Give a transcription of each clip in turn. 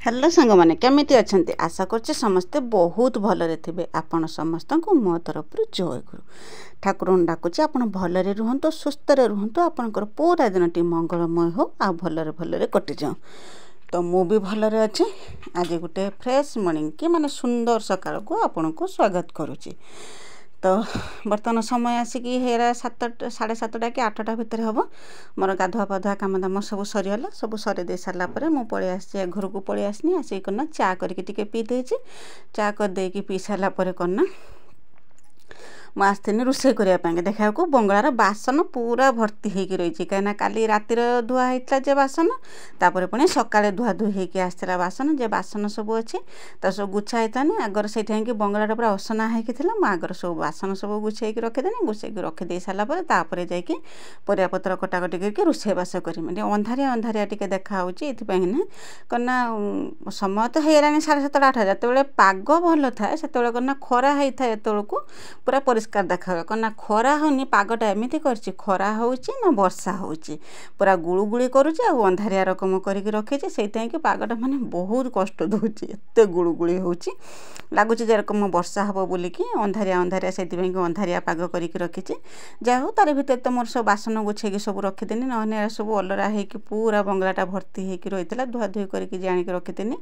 Hello सांग मैंने केमिति अच्छे आशा करछे समस्ते बहुत भलरे थे। आपण समस्त को मो तरफ जय गुरु ठाकुर डाकुचे आपण भलरे रुहतु सुस्थ रुहतु आपणकर पूरा दिन टी मंगलमय हो आ भलरे भलरे कटि जाओ। तो मु भी भलरे अच्छे। आज गोटे फ्रेश मॉर्निंग कि माने सुंदर सकाळ को आपण को स्वागत करुची। तो बर्तमान समय आसिकी हेरा 7 साढ़े 7टा कि 8टा भितर हम मोर गाधुआ पाधुआ काम दाम सब सरीगला। सब सरी दे सारा पर मुझे पलि आसी घर को पलि आसनी आसिक चा करके पी देची। चा कर देकी पी सारा पर करना मुझे आसनी रोषे करने देखा बंगलार बासन पूरा भर्ती होगी रही कहीं काली रातिर धुआ होता जे बासन तापर पुणी सकाଳେ धुआ धुई होगी आसला बासन जे बासन सब अच्छे तो सब गुछा होता आगर से बंगलाटा पूरा असना होगी आगर सब बासन सब गुछे रखीदेनी गुछे रखीदे सारापर तापर जाकि परियापत्र कटाकटी करके रोषेबास करें अंधारिया अंधारिया टी देखा ये कना समय तो है 7:30 8 जो पाग भल थाए से कना खरा होता है को पूरा परिष्कार देखा कना खरा होनी पागटा एमती कर खरा होची ना वर्षा होची पूरा गुड़ुगुड़ी करुचे आ अंधारिया रकम करके रखी से पागटा माने बहुत कष्ट दूची एत गुड़ुगुड़ी होची लगुच जेरकम वर्षा हम बोलिकी अंधारिया अंधारिया से अंधारिया पाग करके रखी जा हो तार भर तो मोर सब बासन गुछे सब रखीदेनी ना सब अलरा होगी पूरा बंगलाटा भर्ती होगी रही है धुआ धुई करके जाणी रखीदेनी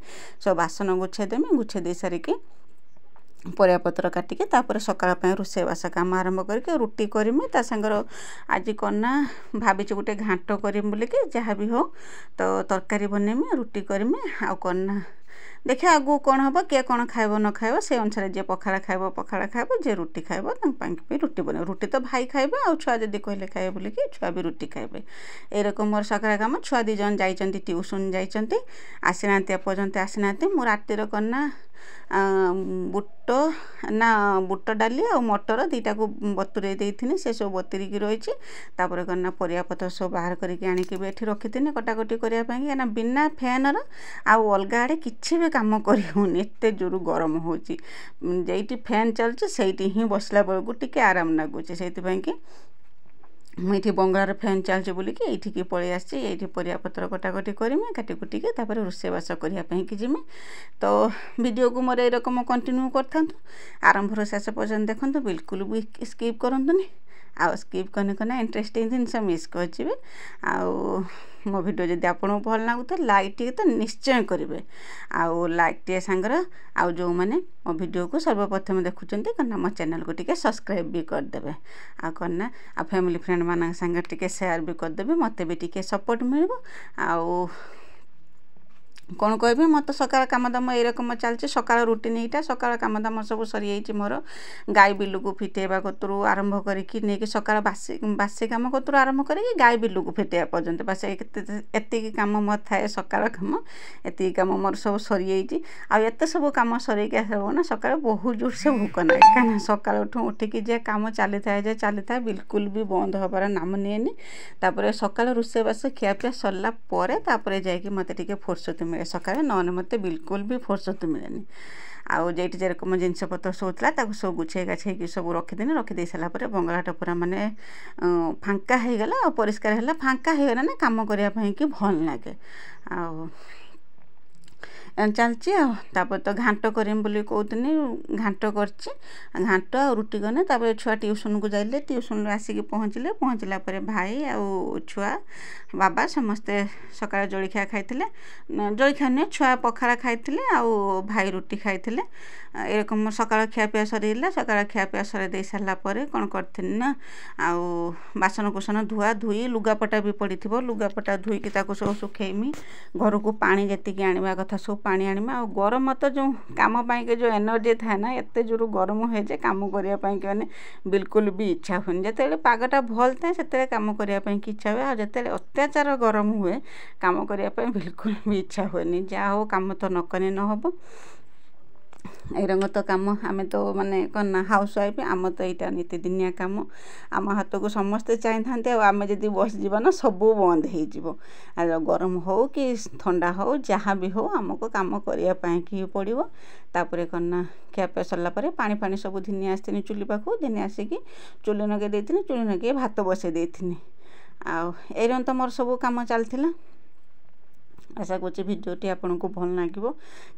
सब बासन गुछेदेमी गुछे दे सारिकी परियापत्र काटिके तापर सकाळ रोषेबास काम आरंभ करके रुटी करमी ता संगर आज कना भाभी गोटे घांट करमी बोलिकी जहाँ भी हो तो तरकारी बनैमी रुटी करमी आ कना देखिए आगू कौन हम किए कौन खाइब न खाइब से अनुसार जे पखाड़ा खाइब जे रुटी खाइब रुटी बन रुटी तो भाई खाइबे आ छुआ जदि कहले खाइबे बोलिकी छुआ भी रुटी खाइबे ए रकम मोर सकाळ काम छुआ 2 जन जाइचंती ट्यूशन जाइचंती आसीना पर्यंत आसीना मु रातिर कना बुट ना बुट डाली आ मटर दीटा को बतुरे देथिनी से सब बतुरिकी रही तापर करना परियापत्र सब बाहर करके आनिकी एठी रखीथिनी कटाकटी करिया पई ना बिना फैनर आउ अलग आड़े किछि भी काम करि होनी एते जोर गरम होची जेइटी फैन चलछि सेइटी ही बसला बेलकु टिके आराम लागुछि सेइति पई कि मुझे बंगलार फैन चलचे बोलिकी ये पलि आसी परियापत्र कटाकटी करमी काटिकुटी के रोषेबास करने कि जिमी तो वीडियो को मोर एरकम कंटिन्यू कर आरंभ शेष पर्यटन देखते बिल्कुल भी स्किप करंतुनी आ स्किप करने कना इंटरेस्टिंग जिनस मिस कर मो वीडियो जदि आपको भल लगुता लाइक टे तो निश्चय करेंगे आउ लाइक टे सांगर आउ जो मैंने मो वीडियो को सर्वप्रथम देखुं कना मो चैनल को टिके सब्सक्राइब भी करदे आ करना आ फैमिली फ्रेंड मान संगे टिके शेयर भी करदे मत भी टिके सपोर्ट मिल आउ कौन कह मत सकाळ काम दाम ए रकम चलती सकाळ रुटीन यहाँ सकाळ काम दाम सब सरी मोर गाय बिलू को फिटेवा कतरू आरंभ करके सकाळ बासी काम कतरू आरंभ करके गाय बिलू को फिटेवा पर्यंत बस एतिक कम मोर थाए सकाळ कम एतिक कम मोर सब सरी आते सब कम सरईक आसब ना सकाळ बहुत जोर से भोक ना कहीं सकाळ उठिकी जे कम चली था बिल्कुल भी बंद हबार नाम निएनी तापर सकाळ रोषेबास खियापिया सरला पर जाकि मत टिके फुर्सत मिले सकाळे नने मत बिल्कुल भी फुर्सत मिलेनी आउ जेटी जेरकम जिनस पत्र सब सब गुछे गाछे सब रखीदेनी रखीदे सारापर बंगलाटा पूरा माने फांका हो गला परिष्कार है फांका हो गला ना काम करने कि भल लगे आउ चलची तापर तो घांट करम बोली कहते घांट कर घांट आ रुटी गने तापर छुआ ट्यूशन को जाइले ट्यूशन आसिक पहुँचला पर भाई आउ छुआ बाबा समस्ते सकाळ जलखिया खाइथिले जलखिया नहीं छुआ पखाड़ा खाइथिले आउ भाई रुटी खाइथिले एरकम सकाळ खियापिया सरीला सकाळ खियापिया सरी दे सारा पर कौन करथिनी ना आउ बासन कुसन धुआ धुई लुगापटा भी पड़िथिबो लुगापटा धुईकी ताको सब सुखेइमी घर को पानी जेतिकी आनिबा कथा सब पानी आनिमा आ गरम तो जो काम के जो एनर्जी थाए ना एत जोर गरम हुए जे काम करने मैंने बिल्कुल भी इच्छा हुए जिते पागटा भल थाए से काम करने की इच्छा हुए आते अत्याचार गरम हुए काम करने बिल्कुल भी इच्छा हुए जहाँ हो काम तो नकने न हम ए रंग तो काम आम तो माने कना हाउस वाइफ आम तो यहाँ नीतिदिनिया काम आम हाथ को समस्ते चाहिए आम जब बस जा ना सब बंद हो गरम हो कि ठंडा हो जहाँ भी हो आमको काम करने ही पड़ो तापर कना खियापिया सरला पानी पानी सब धिनी आसनी चुली पाखु धिनी आसिकी चुली नगे देथिनी चुली नगे भात बसई देथिनी आ तो मोर सब काम चलता आशा करुँचे भिडियोटी आपको भल लगे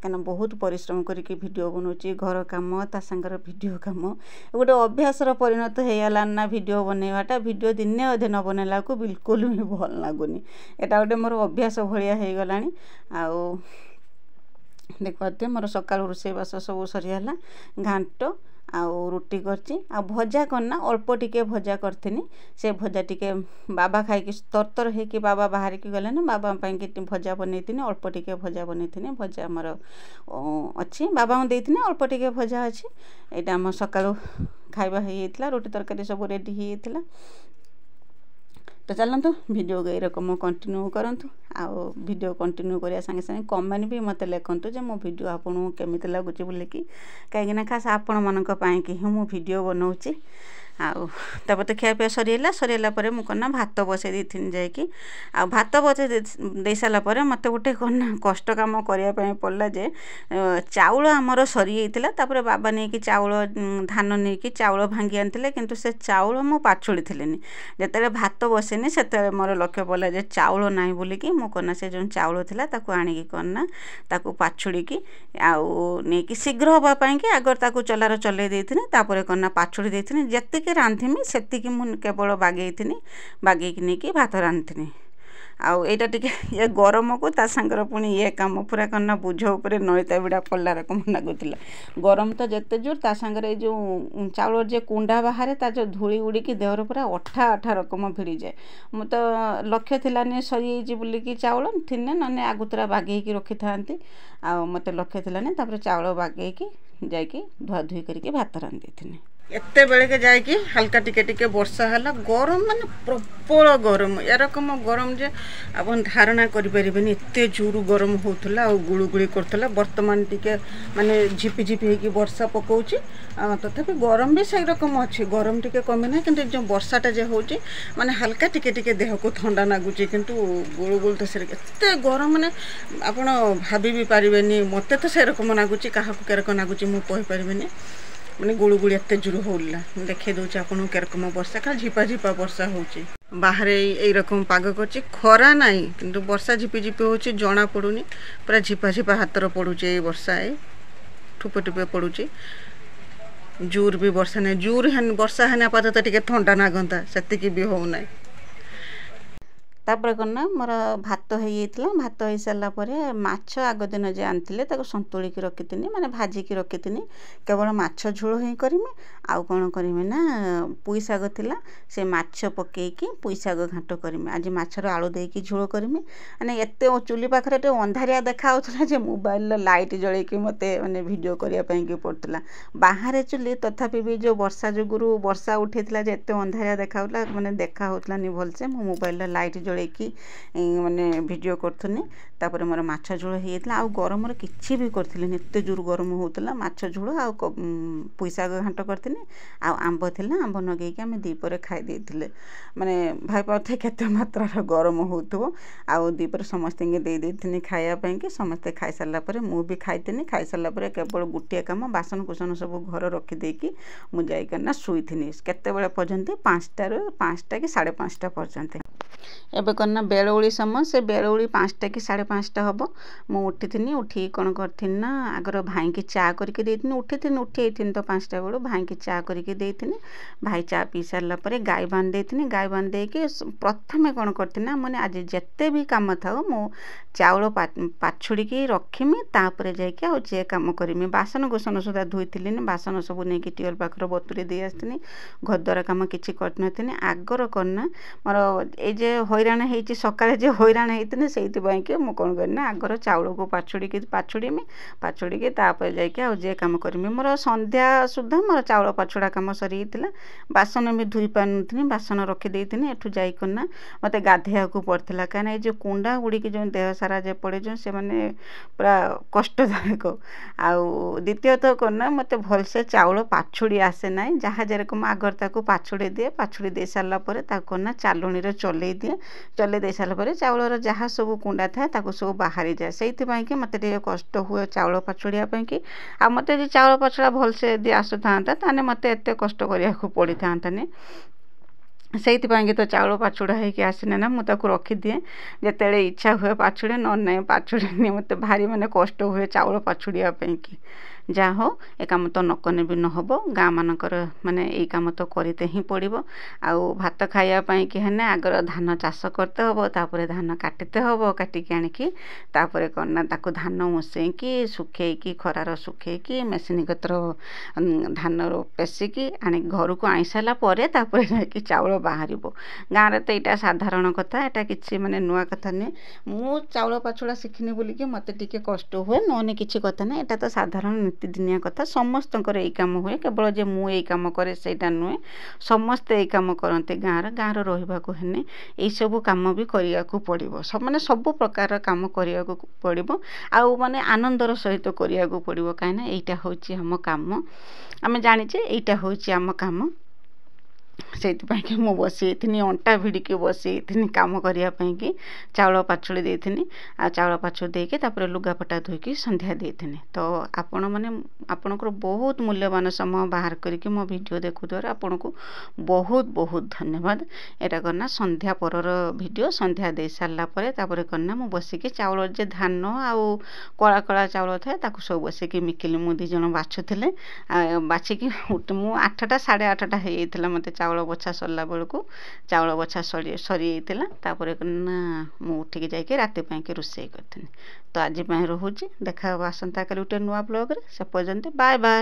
क्या बहुत परिश्रम करके भिडियो बनाऊँगी घर कम ता सांगर भिडियो कम गोटे अभ्यासर परिणत हो गलान ना भिडियो बनवाटा भिडियो दिने अधे न बनैला को बिल्कुल भी भल लगुनि एटा गोटे मोर अभ्यास भाया हो गला देखते मोर सका रोषेबास सब सरीगला घांट आउ रुटी करची आ भजा करना अल्प टिके भजा करथिनी से भजा टिके बाबा खाई तरतर है कि बाबा बाहर की गले ना बाबा कि भजा बनईथिनी अल्प टिके भजा बनईथिनी भजा आमर अच्छी बाबा को देथिनी अल्प टिके भजा अच्छी एटा आम सकाळु खाइबा होइथिला रोटी तरकारी सब रेडी होइथिला तो चलतु भिडियो गई रकम कंटिन्यू करंतु आउ भिडियो कंटिन्यू करिया संगे संगे कमेंट भी मते लिखंतु जे मो भिडियो आपन केमिति लागुची बोले कि कहीं ना खास आपण मानक पई कि मो भिडियो बनाउची आउ तब तो खिया पिया सरीला पर मु कना भात बसई देथिन जाइकी आ भात बसई दे साला पर मते गोटे कना कष्ट काम करिया पई पड़ला जे चाउल हमर सरी जाइतिला तापर बाबा नै कि चाउल धान नै कि चाउल भांगी आनथिले किंतु से चाउल मु पाछुड़ी थिलेनी जेतेले भात बसेनी सेते मोर लक्ष्य पड़ला जे चाउल नाही बोली कि मु कना से जो चाउल थिला ताकू आनी कि कना ताकू पाछुड़ी कि आउ नै कि शीघ्र होबा पई कि आगर ताकू चलार चले देथिने तापर कना पाछुड़ी देथिने जति के रांधिमी सेति मु केवल बागेइथिनी बागेइकी नहीं भात रांधिनी आउ एटा टिके ये गरम को ता संगर पुणी ये काम पूरा करना बुझ ऊपर नईता बिड़ा पड़ला रकम लगुला गरम तो जिते जोर ता संगर जो चाउल जे कुंडा बाहर ता जो धूली उड़ी देहर पूरा अठा अठा रकम भिड़ी जाए मु तो लक्ष्य थिलानी सरी बोलिकी चाउल थिने नने आगुतरा बागेइकी रखी थांती आ मते लक्ष्य थिलानी तापर चाउल बागेइकी जाइकी धुआ धुई करके भात रांधिथिनी एते बेले के जाए कि हल्का टिके टिके वर्षा हला गरम माने प्रबल गरम एरकम गरम जे आपन धारणा करि परिबेनी एते जोर गरम होतला और गुळुगुळी करतला वर्तमान टिके माने झिपि झिपि हे कि वर्षा पकोउची तथापि गरम भी सही रकम अच्छी गरम टिके कमी ना किंतु जो वर्षाटा जे होची माने हल्का टिके टिके देह को ठंडा लागुची किंतु गुळुगुळ तो से एते गरम माने आपण भाबी भी परिबेनी मते तो सही रकम लागुची काहा को केरक लागुची मु कहि परिबेनी माने गुळुगुळी एते जोर होला देखे दउची आपन केरकम वर्षा खाली झिपा झिपा वर्षा होची बाहर ए रकम पाग करची खरा नाही किंतु वर्षा झिपि झिपि होची जणा पडुनी पूरा झिपा झिपा हातर पडुची ए वर्षा ए ठुपे ठुपे पडुची जोर भी वर्षा नहीं जोर वर्षा है आपातत टिके ठंडा नागंता सेतिकी भी हो नाही तापर करना मोर भात हो भात हो सारा पर माछ आग दिन जे आनथिले ताको संतुली की रखिथिनी माने भाजी की रखिथिनी केवल माछ झोल ही करमी आउ कोन करमी ना पुई साग थिला से माछ पकेकी पुई साग घांट करमी आज माछर आलू देकी झोल करमी माने एते चुली पाखरे ते अंधारिया देखा होतला जे मोबाइल लाइट जळे की मते माने वीडियो करिया पई की पड़तला बाहर चुली तथापि भी जो वर्षा जुगुरु वर्षा उठेतला जे एते अंधारिया देखा होतला माने देखा होतला नि भलसे मो मोबाइल लाइट जळेकी माने वीडियो करथुनी तापर मोर माछ झोल हेतला आ गरम रे किछि भी करथिले एते जोर गरम होतला माछ झोल आ पुई साग घांट करथिनी आ आंब थिला आंब नगेई के हम दीपर खाई देथिले माने भाई पाथे केते मात्रा रे गरम होतबो आ दीपर समस्त के दे देथिनी खाया पई के समस्त खाई सारला परे मु भी खाइथिनी खाई सारला परे केवल गुटिया काम बासन कुसन सब घर रखी देकी मु जाई करना सुईथिनी केते बेले पर्यंत 5टा कि 5:30 पर्यंत एबे करना बेलौली समय से बेलौली 5टा कि 5:30 हम मु उठी उठी कौन करथिन ना आगर भाई की चा करके देथिनी उठी तो 5टा बेलू भाई की चा करके देथिनी भाई चा पी सारला परे गाय बांध देथिनी गाय बांध देके प्रथमे कौन करथिन ना माने आज जत्ते भी काम थाओ मु चाउल पाछुड़ी की रखिमी तापरे जाइके आ जे काम करमी बासन गोसन सुधा धोईथिली बासन सब नहीं कि टिवल पाखर बतुरी दे आसथिनी घर द्वारा काम किछि करनथिनी आगर करना मोर ए जे हैरान हेची सकाळे जे हैरान हेतिने सेति पई के मु कोन करना आगर चाउल को पाछुड़ी के तापर जाइके आ जे काम करमी मोर संध्या सुधा मोर चाउल पाछुड़ा काम सरी हितला बासन भी धुई पानथिनी बासन रखी देथिनी एठु जाई करना मते गाधेया को पड़थिला काना ए जे कुंडा गुडी के जो देह सारा जे पड़े जो से माने पूरा कष्टदायक आउ द्वितीयतः करना मते भल से चाउल पाछुड़ी आसे नाई जहाँ जेरकम आगर ताको पाछुड़ी दे सारला परे ताको करना चालुणी रे चले दिए चले दे सारा पर चाउल जहाँ सब कुंडा थाए ताको सब बाहरी जाए से कि मत कष्ट हुए चाउल पाछुड़िया कि आ मत चाउल पाछुड़ा भल से यदि आसुता ताने मत एत कष्ट करिया पड़ी था ସେଇଥିପାଇଁକି ତ ଚାଉଳ ପାଛୁଡ଼ା ହେଇକି ଆସିନେ ନା ମୁଁ ତାକୁ ରଖିଦିଏ, ଯେତେବେଳେ ଇଚ୍ଛା ହୁଏ ପାଛୁଡ଼େ, ନହେଲେ ନାହିଁ ପାଛୁଡ଼େନି। ମୋତେ ଭାରି ମାନେ କଷ୍ଟ ହୁଏ ଚାଉଳ ପାଛୁଡ଼ିବା ପାଇଁକି। ଯାହା ହଉ ଏ କାମ ତ ନକନେ ବି ନହେବ, ଗାଁ ମାନଙ୍କର ମାନେ ଏଇ କାମ ତ କରିତେ ହିଁ ପଡ଼ିବ। ଆଉ ଭାତ ଖାଇବା ପାଇଁକି ହେନେ ଆଗର ଧାନ ଚାଷ କରତେ ହେବ, ତାପରେ ଧାନ କାଟିତେ ହେବ, କାଟିକି ଆଣିକି ତାପରେ କ'ଣ ନା ତାକୁ ଧାନ ଉଁସେଇକି ଶୁଖେଇକି ଖରାର ଶୁଖେଇକି ମେସିନ୍ କତର ଧାନରୁ ପେଷିକି ଆଣିକି ଘରକୁ ଆଣି ସାରିଲା ପରେ ତାପରେ ଯାଇକି ଚାଉଳ ବାହାରିବ। ଗାଁରେ ତ ଏଇଟା ସାଧାରଣ କଥା, ଏଇଟା କିଛି ମାନେ ନୂଆ କଥା ନୁହେଁ। ମୁଁ ଚାଉଳ ପାଛୁଡ଼ା ଶିଖିନି ବୋଲିକି ମୋତେ ଟିକେ କଷ୍ଟ ହୁଏ, ନହେଲେ କିଛି କଥା ନାହିଁ। ଏଇଟା ତ ସାଧାରଣ ନୀତିଦିନିଆ କଥା, ସମସ୍ତଙ୍କର ଏଇ କାମ ହୁଏ। କେବଳ ଯେ ମୁଁ ଏଇ କାମ କରେ ସେଇଟା ନୁହେଁ, ସମସ୍ତେ ଏଇ କାମ କରନ୍ତି। ଗାଁର ରହିବାକୁ ହେଲେ ଏଇସବୁ କାମ ବି କରିବାକୁ ପଡ଼ିବ। ମାନେ ସବୁ ପ୍ରକାର କାମ କରିବାକୁ ପଡ଼ିବ, ଆଉ ମାନେ ଆନନ୍ଦର ସହିତ କରିବାକୁ ପଡ଼ିବ। କାହିଁକିନା ଏଇଟା ହେଉଛି ଆମ କାମ, ଆମେ ଜାଣିଛେ ଏଇଟା ହେଉଛି ଆମ କାମ। ସେଇଥିପାଇଁକି ମୁଁ ବସିଯାଇଥିନି, ଅଣ୍ଟା ଭିଡ଼ିକି ବସିଯାଇଥିନି କାମ କରିବା ପାଇଁକି। ଚାଉଳ ପାଛୁଡ଼ି ଦେଇଥିନି, ଆଉ ଚାଉଳ ପାଛୁଡ଼ି ଦେଇକି ତାପରେ ଲୁଗାପଟା ଧୋଇକି ସନ୍ଧ୍ୟା ଦେଇଥିନି। ତ ଆପଣମାନେ ଆପଣଙ୍କର ବହୁତ ମୂଲ୍ୟବାନ ସମୟ ବାହାର କରିକି ମୋ ଭିଡ଼ିଓ ଦେଖୁଥିବାରୁ ଆପଣଙ୍କୁ ବହୁତ ବହୁତ ଧନ୍ୟବାଦ। ଏଇଟା କନା ସନ୍ଧ୍ୟା ପରର ଭିଡ଼ିଓ। ସନ୍ଧ୍ୟା ଦେଇ ସାରିଲା ପରେ ତାପରେ କନା ମୁଁ ବସିକି ଚାଉଳ ଯେ ଧାନ ଆଉ କଳା କଳା ଚାଉଳ ଥାଏ ତାକୁ ସବୁ ବସିକି ମିକିଲି ମୁଁ 2 ଜଣ ବାଛୁଥିଲେ। ବାଛିକି ମୁଁ 8ଟା 8:30 ହେଇଯାଇଥିଲା ମୋତେ ଚାଉଳ ବଛା ସରିଲା ବେଳକୁ। ଚାଉଳ ବଛା ସରିଯାଇଥିଲା। ତାପରେ ନା ମୁଁ ଉଠିକି ଯାଇକି ରାତି ପାଇଁକି ରୋଷେଇ କରିଥିଲି। ତ ଆଜି ପାଇଁ ରହୁଛି, ଦେଖା ହେବ ଆସନ୍ତାକାଲି ଗୋଟେ ନୂଆ ବ୍ଲଗ୍ରେ। ସେ ପର୍ଯ୍ୟନ୍ତ ବାଏ ବାଏ।